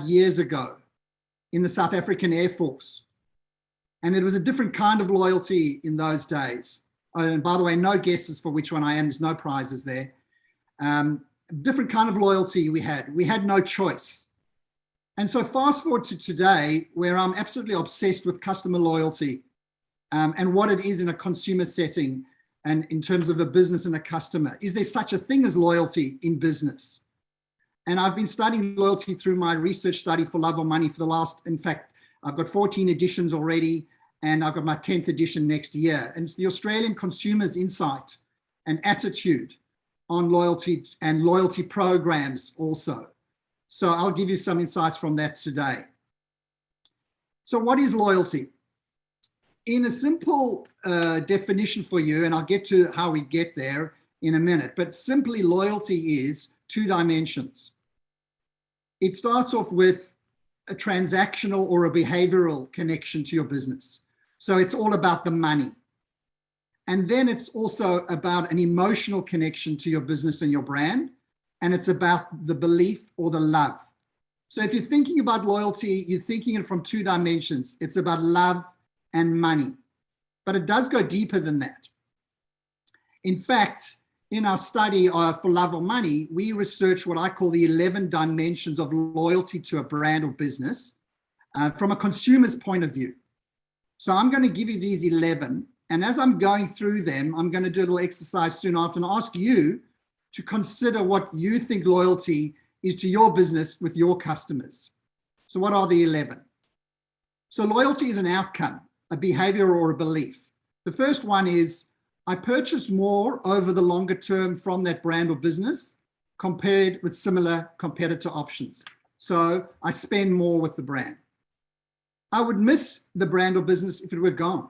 years ago in the South African Air Force. And it was a different kind of loyalty in those days. Oh, and by the way, no guesses for which one I am. There's no prizes there. Different kind of loyalty we had. We had no choice. And so fast forward to today, where I'm absolutely obsessed with customer loyalty and what it is in a consumer setting and in terms of a business and a customer. Is there such a thing as loyalty in business? And I've been studying loyalty through my research study for Love or Money for the last, in fact, I've got 14 editions already, and I've got my 10th edition next year. And it's the Australian consumer's insight and attitude on loyalty and loyalty programs also. So I'll give you some insights from that today. So what is loyalty? In a simple definition for you, and I'll get to how we get there in a minute, but simply loyalty is two dimensions. It starts off with a transactional or a behavioral connection to your business. So it's all about the money. And then it's also about an emotional connection to your business and your brand. And it's about the belief or the love. So if you're thinking about loyalty, you're thinking it from two dimensions. It's about love and money, but it does go deeper than that. In fact, in our study for Love or Money, we research what I call the 11 dimensions of loyalty to a brand or business from a consumer's point of view. So I'm going to give you these 11. And as I'm going through them, I'm going to do a little exercise soon after and ask you to consider what you think loyalty is to your business with your customers. So what are the 11? So loyalty is an outcome, a behavior or a belief. The first one is, I purchase more over the longer term from that brand or business compared with similar competitor options. So I spend more with the brand. I would miss the brand or business if it were gone.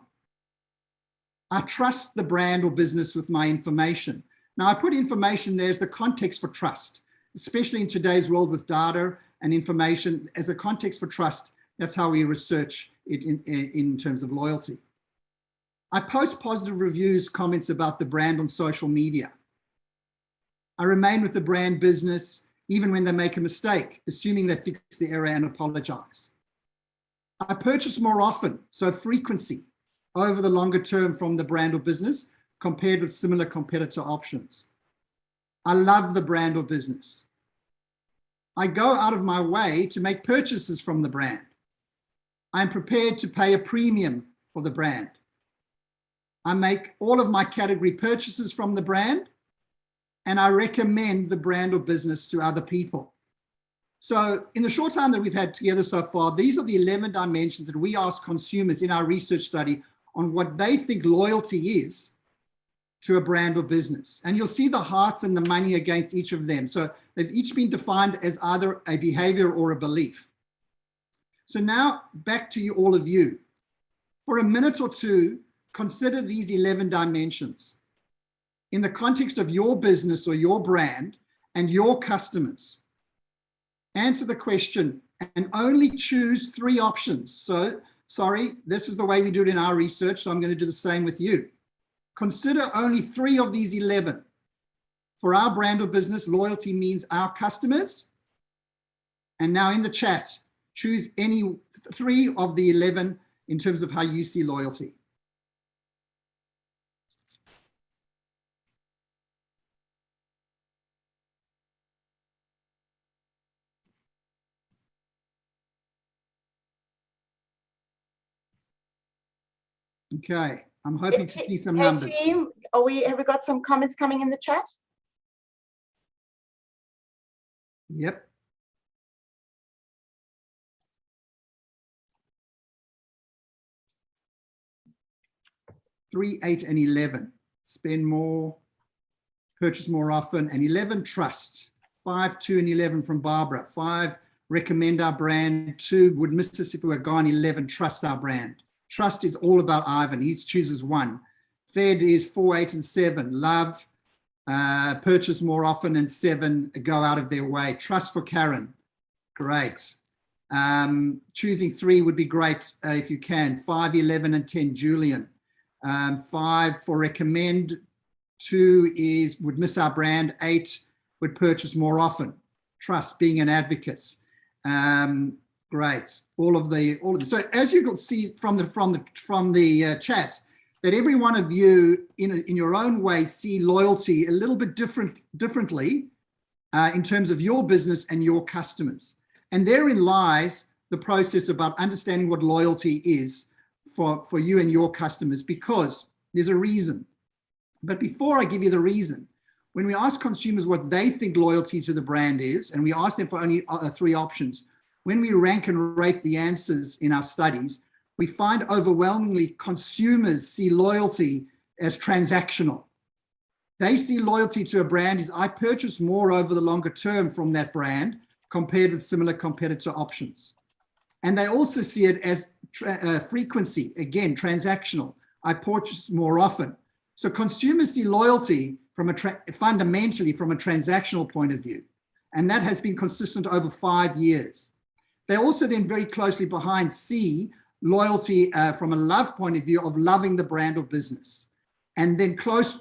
I trust the brand or business with my information. Now I put information there as the context for trust, especially in today's world with data and information as a context for trust. That's how we research it in terms of loyalty. I post positive reviews, comments about the brand on social media. I remain with the brand business even when they make a mistake, assuming they fix the error and apologize. I purchase more often, so frequency, over the longer term from the brand or business compared with similar competitor options. I love the brand or business. I go out of my way to make purchases from the brand. I'm prepared to pay a premium for the brand. I make all of my category purchases from the brand, and I recommend the brand or business to other people. So in the short time that we've had together so far, these are the 11 dimensions that we ask consumers in our research study on what they think loyalty is to a brand or business. And you'll see the hearts and the money against each of them. So they've each been defined as either a behavior or a belief. So now back to you, all of you. For a minute or two, consider these 11 dimensions in the context of your business or your brand and your customers. Answer the question and only choose 3 options. So, sorry, this is the way we do it in our research, so I'm going to do the same with you. Consider only 3 of these 11. For our brand or business, loyalty means our customers. And now in the chat, choose any 3 of the 11 in terms of how you see loyalty. Okay, I'm hoping to see some numbers. Team, have we got some comments coming in the chat? Yep. Three, 8, and 11. Spend more, purchase more often, and 11, trust. 5, 2, and 11 from Barbara. 5, recommend our brand. 2, would miss us if we were gone. 11, trust our brand. Trust is all about Ivan. He chooses 1. Fed is 4, 8, and 7. Love, purchase more often, and 7, go out of their way. Trust for Karen. Great. Choosing 3 would be great if you can. 5, 11, and 10, Julian. 5 for recommend. 2 is would miss our brand. 8 would purchase more often. Trust, being an advocate. Great. All of the. So as you can see from the chat, that every one of you in your own way see loyalty a little bit differently in terms of your business and your customers. And therein lies the process about understanding what loyalty is for you and your customers, because there's a reason. But before I give you the reason, when we ask consumers what they think loyalty to the brand is, and we ask them for only 3 options, when we rank and rate the answers in our studies, we find overwhelmingly consumers see loyalty as transactional. They see loyalty to a brand as I purchase more over the longer term from that brand compared with similar competitor options. And they also see it as frequency, again, transactional. I purchase more often. So consumers see loyalty fundamentally from a transactional point of view. And that has been consistent over 5 years. They also then very closely behind see loyalty from a love point of view of loving the brand or business. And then close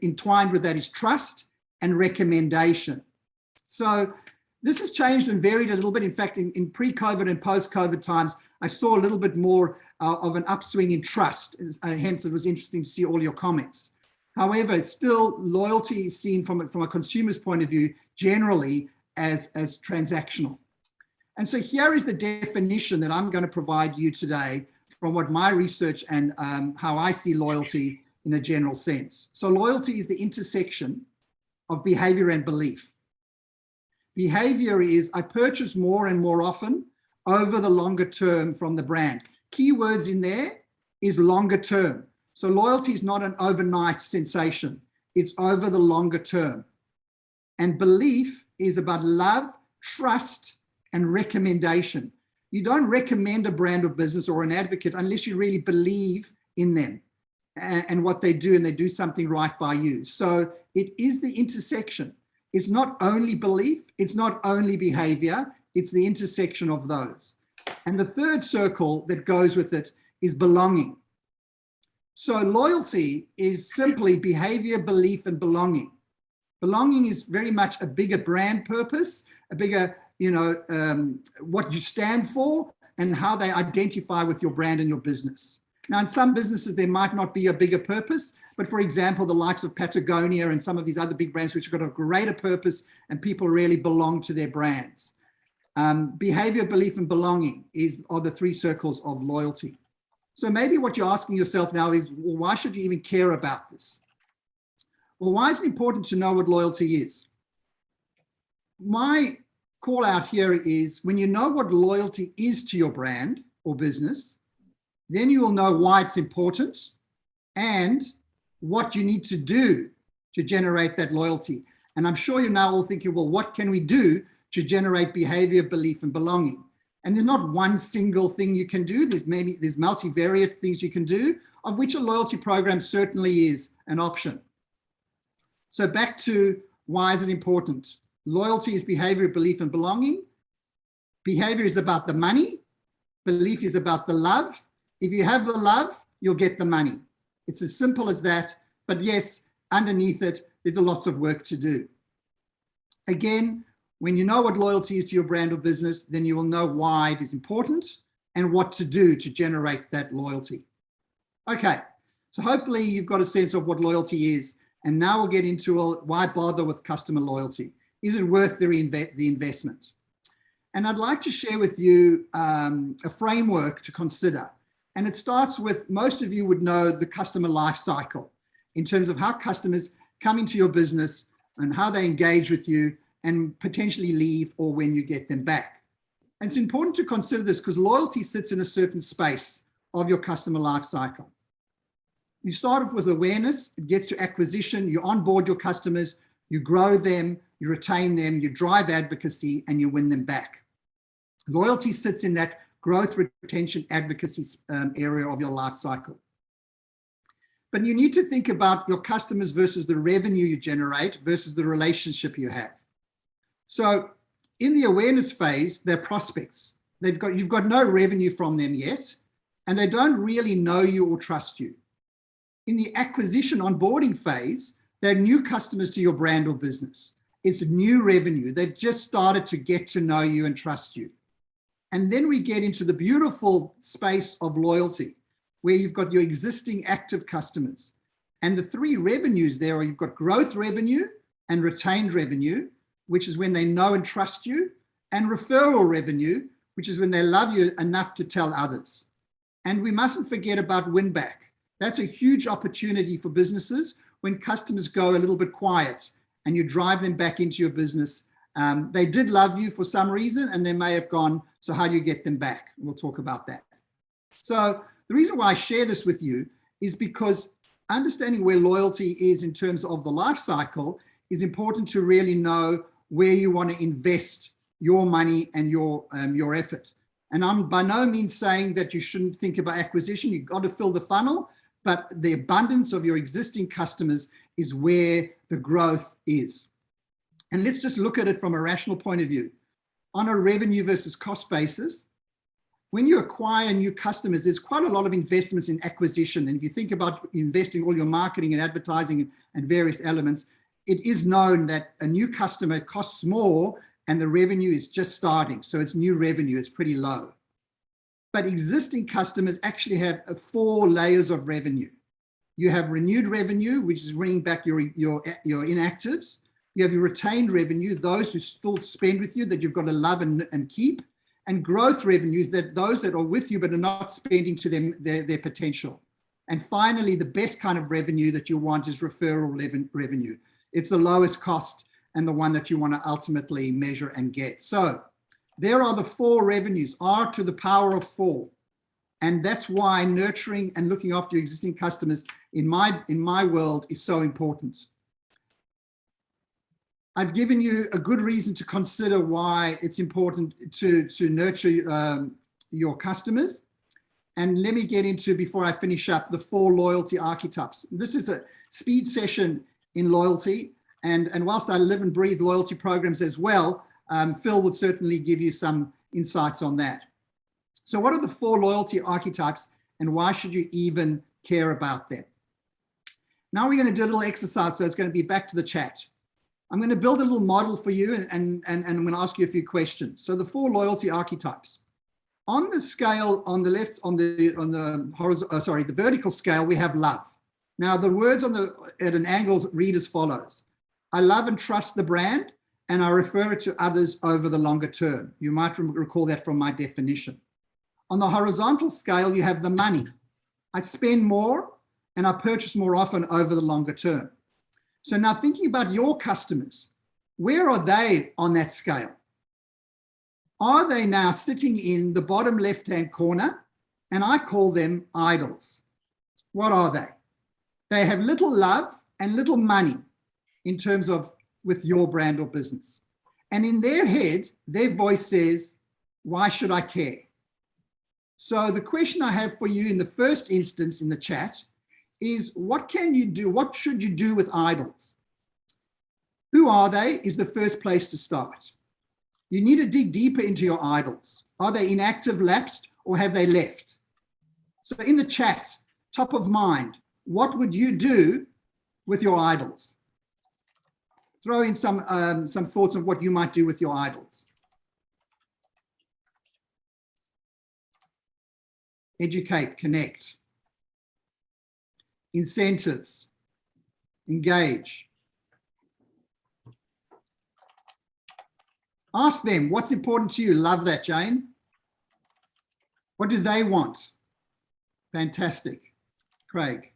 entwined with that is trust and recommendation. So this has changed and varied a little bit. In fact, in pre-COVID and post-COVID times, I saw a little bit more of an upswing in trust. Hence, it was interesting to see all your comments. However, still loyalty is seen from a consumer's point of view, generally as transactional. And so here is the definition that I'm going to provide you today from what my research and how I see loyalty in a general sense. So loyalty is the intersection of behavior and belief. Behavior is I purchase more and more often over the longer term from the brand. Keywords in there is longer term. So loyalty is not an overnight sensation. It's over the longer term. And belief is about love, trust, and recommendation. You don't recommend a brand or business or an advocate unless you really believe in them and what they do, and they do something right by you. So it is the intersection. It's not only belief, it's not only behavior, it's the intersection of those. And the third circle that goes with it is belonging. So loyalty is simply behavior, belief, and belonging. Belonging is very much a bigger brand purpose, a bigger, what you stand for and how they identify with your brand and your business. Now, in some businesses, there might not be a bigger purpose, but for example, the likes of Patagonia and some of these other big brands, which have got a greater purpose and people really belong to their brands. Behavior, belief, and belonging are the 3 circles of loyalty. So maybe what you're asking yourself now is, well, why should you even care about this? Well, why is it important to know what loyalty is? My call out here is when you know what loyalty is to your brand or business, then you will know why it's important and what you need to do to generate that loyalty. And I'm sure you're now all thinking, well, what can we do to generate behavior, belief, and belonging? And there's not one single thing you can do. There's multivariate things you can do, of which a loyalty program certainly is an option. So back to why is it important? Loyalty is behavior, belief, and belonging. Behavior is about the money. Belief is about the love. If you have the love, you'll get the money. It's as simple as that. But yes, underneath it, there's lots of work to do. Again, when you know what loyalty is to your brand or business, then you will know why it is important and what to do to generate that loyalty. Okay, so hopefully you've got a sense of what loyalty is. And now we'll get into why bother with customer loyalty. Is it worth the investment? And I'd like to share with you a framework to consider. And it starts with, most of you would know the customer life cycle in terms of how customers come into your business and how they engage with you and potentially leave or when you get them back. And it's important to consider this because loyalty sits in a certain space of your customer life cycle. You start off with awareness, it gets to acquisition, you onboard your customers, you grow them, you retain them, you drive advocacy, and you win them back. Loyalty sits in that growth, retention, advocacy area of your life cycle. But you need to think about your customers versus the revenue you generate versus the relationship you have. So in the awareness phase, they're prospects. You've got no revenue from them yet, and they don't really know you or trust you. In the acquisition onboarding phase, they're new customers to your brand or business. It's new revenue. They've just started to get to know you and trust you. And then we get into the beautiful space of loyalty, where you've got your existing active customers. And the three revenues there are, you've got growth revenue and retained revenue, which is when they know and trust you, and referral revenue, which is when they love you enough to tell others. And we mustn't forget about win back. That's a huge opportunity for businesses when customers go a little bit quiet and you drive them back into your business. They did love you for some reason and they may have gone, so how do you get them back? We'll talk about that. So the reason why I share this with you is because understanding where loyalty is in terms of the life cycle is important to really know where you want to invest your money and your effort. And I'm by no means saying that you shouldn't think about acquisition. You've got to fill the funnel, but the abundance of your existing customers is where the growth is. And let's just look at it from a rational point of view. On a revenue versus cost basis, when you acquire new customers, there's quite a lot of investments in acquisition. And if you think about investing all your marketing and advertising and various elements, it is known that a new customer costs more and the revenue is just starting. So it's new revenue, it's pretty low. But existing customers actually have 4 layers of revenue. You have renewed revenue, which is bringing back your inactives. You have your retained revenue, those who still spend with you that you've got to love and keep. And growth revenues, that those that are with you but are not spending to their potential. And finally, the best kind of revenue that you want is referral revenue. It's the lowest cost and the one that you want to ultimately measure and get. So there are the 4 revenues, R to the power of 4. And that's why nurturing and looking after your existing customers in my world is so important. I've given you a good reason to consider why it's important to nurture your customers. And let me get into, before I finish up, the 4 loyalty archetypes. This is a speed session in loyalty. And whilst I live and breathe loyalty programs as well, Phil would certainly give you some insights on that. So what are the 4 loyalty archetypes and why should you even care about them? Now we're going to do a little exercise, so it's going to be back to the chat. I'm going to build a little model for you and I'm going to ask you a few questions. So the 4 loyalty archetypes. On the scale on the left, the vertical scale, we have love. Now the words at an angle read as follows. I love and trust the brand and I refer it to others over the longer term. You might recall that from my definition. On the horizontal scale, you have the money. I spend more and I purchase more often over the longer term. So now thinking about your customers, where are they on that scale? Are they now sitting in the bottom left-hand corner? And I call them idols. What are they? They have little love and little money in terms of with your brand or business. And in their head, their voice says, why should I care? So the question I have for you in the first instance in the chat is, what can you do? What should you do with idols? Who are they is the first place to start. You need to dig deeper into your idols. Are they inactive, lapsed, or have they left? So in the chat, top of mind, what would you do with your idols? Throw in some thoughts of what you might do with your idols. Educate, connect. Incentives, engage. Ask them, what's important to you? Love that, Jane. What do they want? Fantastic. Craig.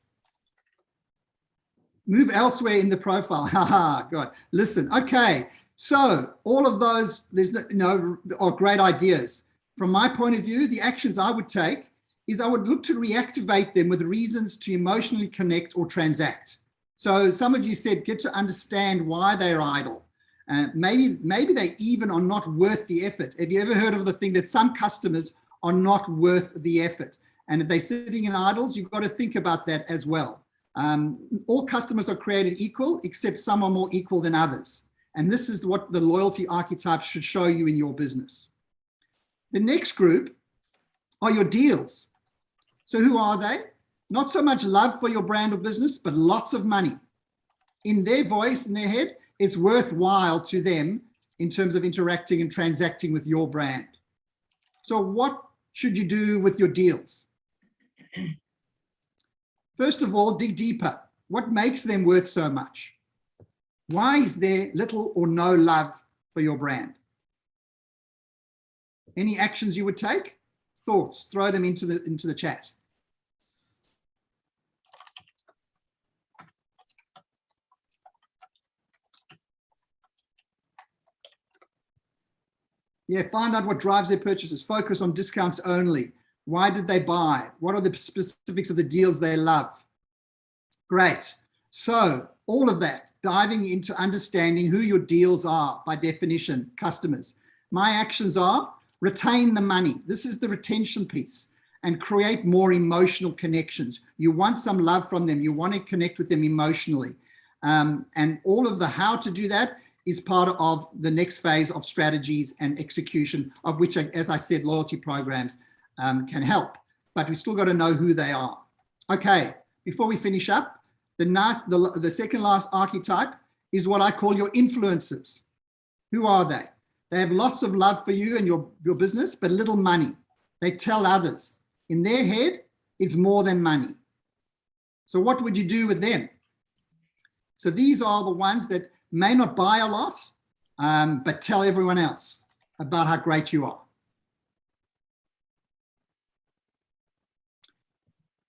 Move elsewhere in the profile. Haha, God. Listen, okay. So all of those, are great ideas. From my point of view, the actions I would take is I would look to reactivate them with reasons to emotionally connect or transact. So some of you said, get to understand why they're idle. Maybe they even are not worth the effort. Have you ever heard of the thing that some customers are not worth the effort? And if they're sitting in idols, you've got to think about that as well. All customers are created equal, except some are more equal than others. And this is what the loyalty archetypes should show you in your business. The next group are your deals. So who are they? Not so much love for your brand or business, but lots of money. In their voice, in their head, it's worthwhile to them in terms of interacting and transacting with your brand. So what should you do with your deals? First of all, dig deeper. What makes them worth so much? Why is there little or no love for your brand? Any actions you would take? Thoughts, throw them into the chat. Yeah, find out what drives their purchases. Focus on discounts only. Why did they buy? What are the specifics of the deals they love? Great. So all of that, diving into understanding who your deals are by definition, customers. My actions are retain the money. This is the retention piece, and create more emotional connections. You want some love from them. You want to connect with them emotionally. And all of the how to do that is part of the next phase of strategies and execution, of which, as I said, loyalty programs can help, but we still got to know who they are. Okay, before we finish up, the second last archetype is what I call your influencers. Who are they? They have lots of love for you and your business, but little money. They tell others. In their head, it's more than money. So what would you do with them? So these are the ones that may not buy a lot, but tell everyone else about how great you are.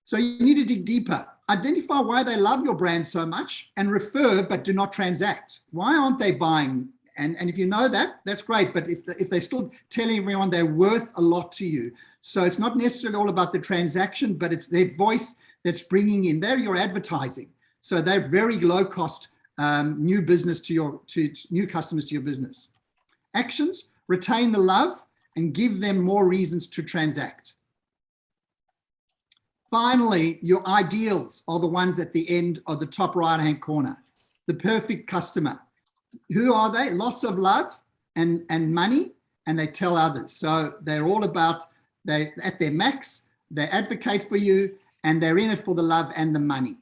So you need to dig deeper. Identify why they love your brand so much and refer, but do not transact. Why aren't they buying? And if you know that, that's great. But if they're still telling everyone they're worth a lot to you. So it's not necessarily all about the transaction, but it's their voice that's bringing in. They're your advertising. So they're very low cost new business to new customers to your business. Actions, retain the love and give them more reasons to transact. Finally, your ideals are the ones at the end of the top right-hand corner. The perfect customer. Who are they? Lots of love and money, and they tell others. So they're all about, they're at their max, they advocate for you, and they're in it for the love and the money.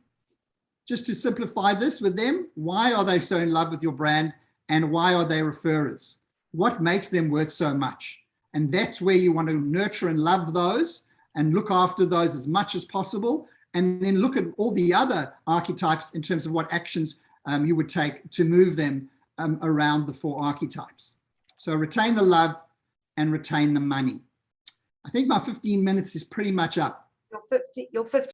Just to simplify this with them, why are they so in love with your brand, and why are they referrers? What makes them worth so much? And that's where you want to nurture and love those and look after those as much as possible. And then look at all the other archetypes in terms of what actions you would take to move them around the 4 archetypes. So retain the love and retain the money. I think my 15 minutes is pretty much up. Your 50